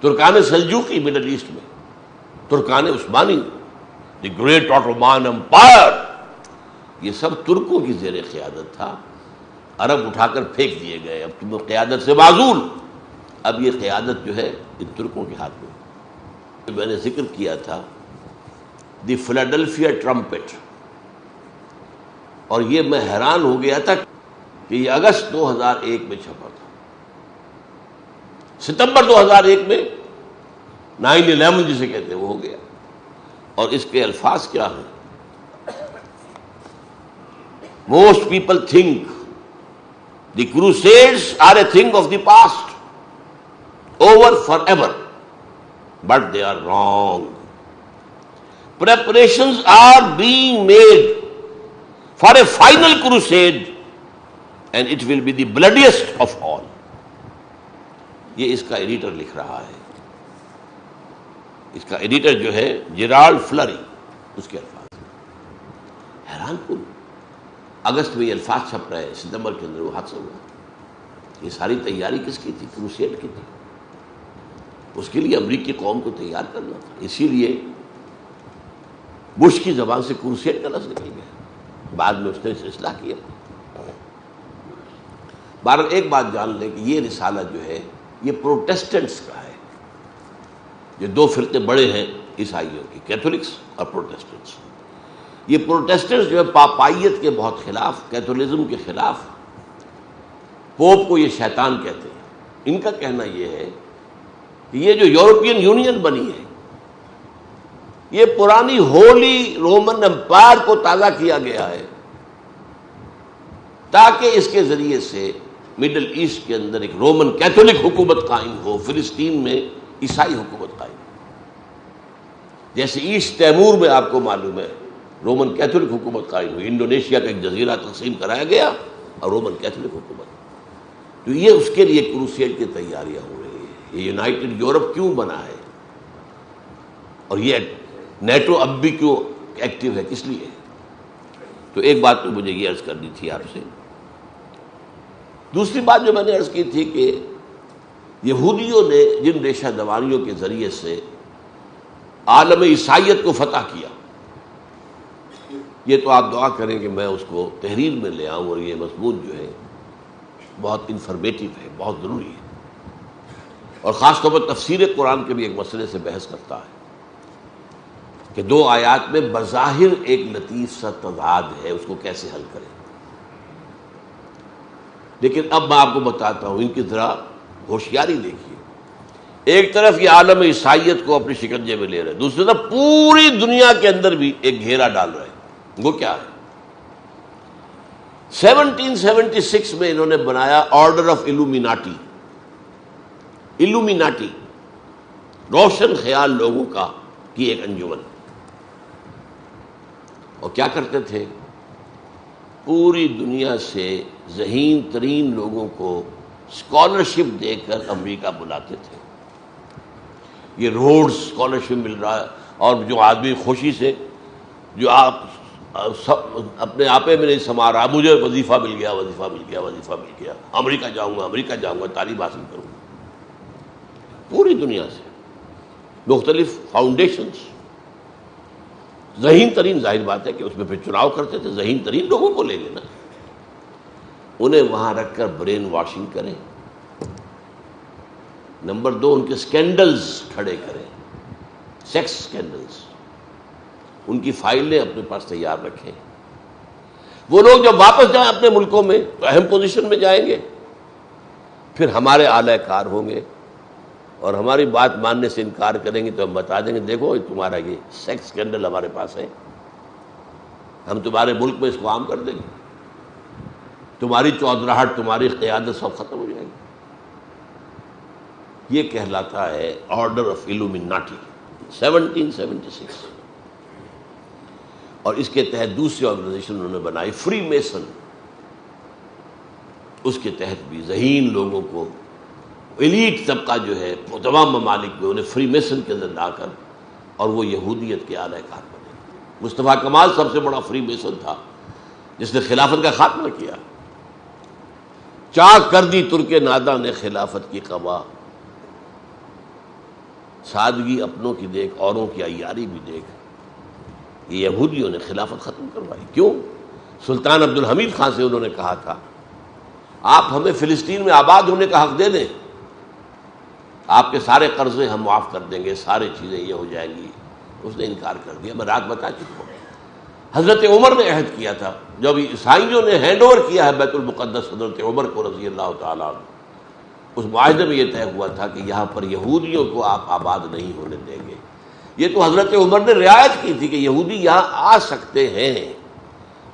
[SPEAKER 1] ترکان سلجوقی مڈل ایسٹ میں، ترکان عثمانی، دی گریٹ آٹومان امپائر، یہ سب ترکوں کی زیر قیادت تھا۔ عرب اٹھا کر پھینک دیے گئے، اب تم قیادت سے معزول، اب یہ قیادت جو ہے ان ترکوں کے ہاتھ میں۔ میں نے ذکر کیا تھا دی فلاڈلفیا ٹرمپٹ، اور یہ میں حیران ہو گیا تھا کہ یہ اگست 2001 میں چھپا تھا۔ ستمبر 2001 میں 9/11 جسے کہتے ہیں وہ ہو گیا، اور اس کے الفاظ کیا ہیں؟ Most people think the crusades are a thing of the past, over forever, but they are wrong. Preparations are being made for a final crusade, and it will be the bloodiest of all. یہ اس کا ایڈیٹر لکھ رہا ہے، اس کا ایڈیٹر جو ہے جیرالڈ فلری، اس کے الفاظ حیران کن۔ اگست میں یہ الفاظ چھپ رہے ہیں، ستمبر کے اندر وہ حادثہ ہوا۔ یہ ساری تیاری کس کی تھی؟ کروسیڈ کی تھی۔ اس کے لیے امریکی قوم کو تیار کرنا تھا، اسی لیے بش کی زبان سے کروسیڈ کا لفظ نکل گیا، بعد میں اس نے اصلاح کیا۔ بہرحال ایک بات جان لیں کہ یہ رسالہ جو ہے یہ پروٹیسٹنٹس کا ہے۔ یہ دو فرقے بڑے ہیں عیسائیوں کی، کیتھولکس اور پروٹیسٹنٹس۔ یہ پروٹیسٹنٹس جو ہے پاپائیت کے بہت خلاف، کیتھولزم کے خلاف، پوپ کو یہ شیطان کہتے ہیں۔ ان کا کہنا یہ ہے کہ یہ جو یورپین یونین بنی ہے، یہ پرانی ہولی رومن امپائر کو تازہ کیا گیا ہے، تاکہ اس کے ذریعے سے مڈل ایسٹ کے اندر ایک رومن کیتھولک حکومت قائم ہو، فلسطین میں عیسائی حکومت قائم ہو۔ جیسے ایسٹ تیمور میں آپ کو معلوم ہے رومن کیتھولک حکومت قائم ہوئی، انڈونیشیا کا ایک جزیرہ تقسیم کرایا گیا اور رومن کیتھولک حکومت۔ تو یہ اس کے لیے کروسیڈ کی تیاریاں ہو رہی ہیں۔ یہ یونائٹڈ یورپ کیوں بنا ہے، اور یہ نیٹو اب بھی کیوں ایکٹیو ہے، کس لیے؟ تو ایک بات تو مجھے یہ عرض کرنی تھی آپ سے۔ دوسری بات جو میں نے عرض کی تھی کہ یہودیوں نے جن ریشہ دوانیوں کے ذریعے سے عالم عیسائیت کو فتح کیا، یہ تو آپ دعا کریں کہ میں اس کو تحریر میں لے آؤں، اور یہ مضمون جو ہے بہت انفارمیٹیو ہے، بہت ضروری ہے، اور خاص طور پر تفسیر قرآن کے بھی ایک مسئلے سے بحث کرتا ہے کہ دو آیات میں بظاہر ایک لطیف سا تضاد ہے، اس کو کیسے حل کریں۔ لیکن اب میں آپ کو بتاتا ہوں، ان کی ذرا ہوشیاری دیکھیے۔ ایک طرف یہ عالم عیسائیت کو اپنے شکنجے میں لے رہے، دوسری طرف پوری دنیا کے اندر بھی ایک گھیرا ڈال رہے ہیں۔ وہ کیا ہے؟ 1776 میں انہوں نے بنایا آرڈر آف الومیناٹی۔ الومیناٹی روشن خیال لوگوں کا کی ایک انجمن، اور کیا کرتے تھے؟ پوری دنیا سے ذہین ترین لوگوں کو اسکالرشپ دے کر امریکہ بلاتے تھے۔ یہ روڈز اسکالرشپ مل رہا ہے، اور جو آدمی خوشی سے، جو آپ اپنے آپے میں نہیں سما رہا، مجھے وظیفہ مل گیا، وظیفہ مل گیا، وظیفہ مل گیا، امریکہ جاؤں گا، امریکہ جاؤں گا، تعلیم حاصل کروں گا۔ پوری دنیا سے مختلف فاؤنڈیشنز، ذہین ترین، ظاہر بات ہے کہ اس میں پھر چناؤ کرتے تھے، ذہین ترین لوگوں کو لے لینا، انہیں وہاں رکھ کر برین واشنگ کریں۔ نمبر 2، ان کے سکینڈلز کھڑے کریں، سیکس سکینڈلز، ان کی فائلیں اپنے پاس تیار رکھیں۔ وہ لوگ جب واپس جائیں اپنے ملکوں میں تو اہم پوزیشن میں جائیں گے، پھر ہمارے اعلی کار ہوں گے، اور ہماری بات ماننے سے انکار کریں گے تو ہم بتا دیں گے دیکھو تمہارا یہ سیکس اسکینڈل ہمارے پاس ہے، ہم تمہارے ملک میں اس کو عام کر دیں گے، تمہاری چودراہٹ، تمہاری قیادت سب ختم ہو جائے گی۔ یہ کہلاتا ہے آرڈر آف ایلومیناٹی 1776، اور اس کے تحت دوسری آرگنائزیشن انہوں نے بنائی فری میسن، اس کے تحت بھی ذہین لوگوں کو، ایلیٹ طبقہ جو ہے وہ تمام ممالک میں انہیں فری میسن کے اندر لا کر، اور وہ یہودیت کے اعلی کار بنے۔ مصطفیٰ کمال سب سے بڑا فری میسن تھا جس نے خلافت کا خاتمہ کیا۔ چاک کر دی ترک ناداں نے خلافت کی قبا، سادگی اپنوں کی دیکھ اوروں کی عیاری بھی دیکھ۔ یہ یہودیوں نے خلافت ختم کروائی۔ کیوں؟ سلطان عبد الحمید خان سے انہوں نے کہا تھا آپ ہمیں فلسطین میں آباد ہونے کا حق دے دیں، آپ کے سارے قرضے ہم معاف کر دیں گے، سارے چیزیں یہ ہو جائیں گی۔ اس نے انکار کر دیا۔ میں رات بتا چکا ہوں، حضرت عمر نے عہد کیا تھا، جب عیسائیوں نے ہینڈ اوور کیا ہے بیت المقدس حضرت عمر کو رضی اللہ تعالیٰ عنہ، اس معاہدے میں یہ طے ہوا تھا کہ یہاں پر یہودیوں کو آپ آباد نہیں ہونے دیں گے۔ یہ تو حضرت عمر نے رعایت کی تھی کہ یہودی یہاں آ سکتے ہیں،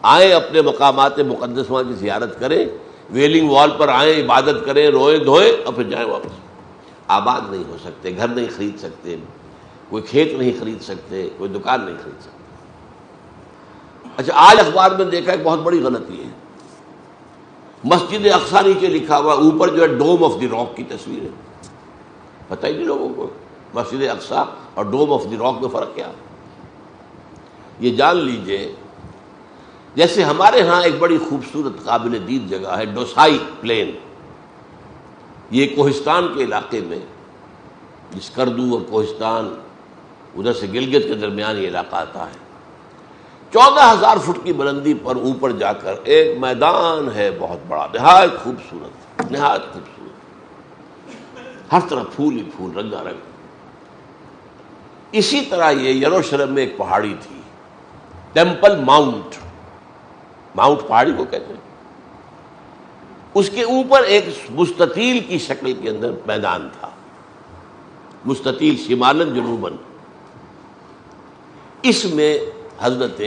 [SPEAKER 1] آئیں اپنے مقامات مقدس وہاں کی زیارت کریں، ویلنگ وال پر آئیں، عبادت کریں، روئیں دھوئیں اور پھر جائیں واپس۔ آباد نہیں ہو سکتے، گھر نہیں خرید سکتے، کوئی کھیت نہیں خرید سکتے، کوئی دکان نہیں خرید سکتے۔ اچھا، آج اخبار میں دیکھا ایک بہت بڑی غلطی ہے، مسجد اقصیٰ نیچے لکھا ہوا، اوپر جو ہے ڈوم آف دی راک کی تصویر ہے۔ پتہ ہی نہیں لوگوں کو مسجد اقصیٰ اور ڈوم آف دی راک میں فرق کیا۔ یہ جان لیجئے جیسے ہمارے ہاں ایک بڑی خوبصورت قابل دید جگہ ہے ڈوسائی پلین، یہ کوہستان کے علاقے میں، اسکردو اور کوہستان ادھر سے گلگت کے درمیان یہ علاقہ آتا ہے۔ 14,000 فٹ کی بلندی پر اوپر جا کر ایک میدان ہے بہت بڑا، نہایت خوبصورت، نہایت خوبصورت، ہر طرف پھول ہی پھول، رنگا رنگ۔ اسی طرح یہ یروشلم میں ایک پہاڑی تھی، ٹیمپل ماؤنٹ، ماؤنٹ پہاڑی کو کہتے ہیں، اس کے اوپر ایک مستطیل کی شکل کے اندر میدان تھا، مستطیل شمالن جنوباً۔ اس میں حضرت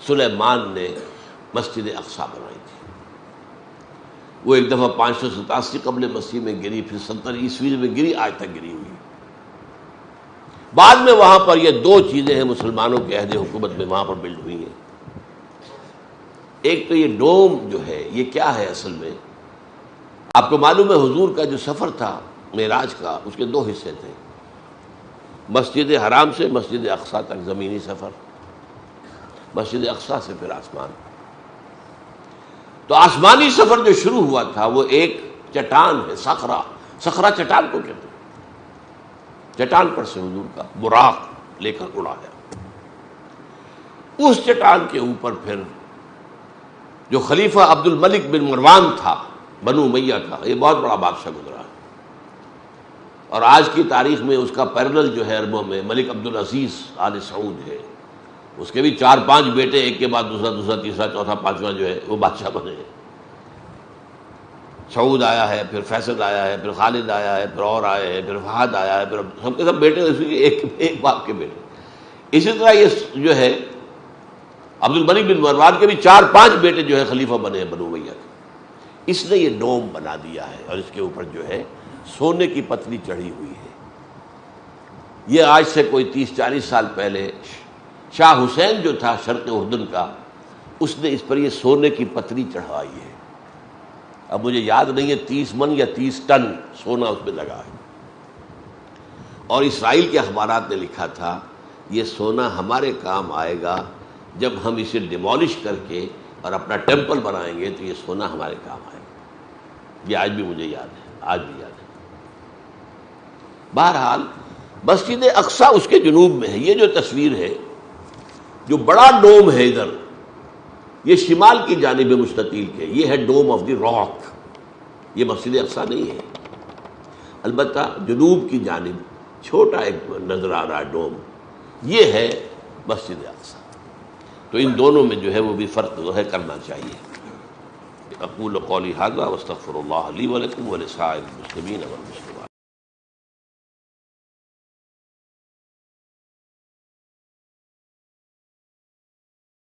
[SPEAKER 1] سلیمان نے مسجد اقصیٰ بنائی تھی۔ وہ ایک دفعہ 587 قبل مسیح میں گری، پھر 70 عیسوی میں گری، آج تک گری ہوئی۔ بعد میں وہاں پر یہ دو چیزیں ہیں مسلمانوں کے عہد حکومت میں وہاں پر بلڈ ہوئی ہیں۔ ایک تو یہ ڈوم جو ہے یہ کیا ہے اصل میں، آپ کو معلوم ہے حضور کا جو سفر تھا معراج کا، اس کے دو حصے تھے، مسجد حرام سے مسجد اقصیٰ تک زمینی سفر، مسجد اقصیٰ سے پھر آسمان۔ تو آسمانی سفر جو شروع ہوا تھا وہ ایک چٹان ہے، صخرہ، صخرہ چٹان کو کہتے ہیں، چٹان پر سے حضور کا براق لے کر اڑا ہے۔ اس چٹان کے اوپر پھر جو خلیفہ عبد الملک بن مروان تھا بنو امیہ کا، یہ بہت بڑا بادشاہ گزرا ہے، اور آج کی تاریخ میں اس کا پیرلل جو ہے عربوں میں ملک عبدالعزیز آل سعود ہے، اس کے بھی 4-5 بیٹے، ایک کے بعد دوسرا، دوسرا تیسرا چوتھا پانچواں جو ہے وہ بادشاہ بنے ہیں۔ سعود آیا ہے، پھر فیصل آیا ہے، پھر خالد آیا ہے، پھر اور آئے ہیں، پھر فہد آیا ہے، پھر سب کے سب بیٹے اسی کے ایک باپ کے بیٹے۔ اسی طرح یہ جو ہے عبد الملک بن مروان کے بھی 4-5 بیٹے جو ہے خلیفہ بنے ہیں بنو امیہ کے۔ اس نے یہ ڈوم بنا دیا ہے اور اس کے اوپر جو ہے سونے کی پتلی چڑھی ہوئی ہے۔ یہ آج سے کوئی 30-40 سال پہلے شاہ حسین جو تھا شرق اردن کا، اس نے اس پر یہ سونے کی پتلی چڑھائی ہے۔ اب مجھے یاد نہیں ہے 30 من یا 30 ٹن سونا اس پہ لگا ہے، اور اسرائیل کے اخبارات نے لکھا تھا یہ سونا ہمارے کام آئے گا جب ہم اسے ڈیمولش کر کے اور اپنا ٹیمپل بنائیں گے، تو یہ سونا ہمارے کام آئے گا۔ یہ آج بھی مجھے یاد ہے، آج بھی یاد ہے۔ بہرحال مسجد اقصیٰ اس کے جنوب میں ہے۔ یہ جو تصویر ہے، جو بڑا ڈوم ہے ادھر، یہ شمال کی جانب مستطیل کے، یہ ہے ڈوم آف دی راک، یہ مسجد اقصیٰ نہیں ہے۔ البتہ جنوب کی جانب چھوٹا ایک نظر آ رہا ڈوم، یہ ہے مسجد اقصیٰ۔ تو ان دونوں میں جو ہے وہ بھی فرق جو ہے کرنا چاہیے۔ اقول قولی ھذا واستغفر اللہ لی ولکم ولسائر المسلمین والمسلمات۔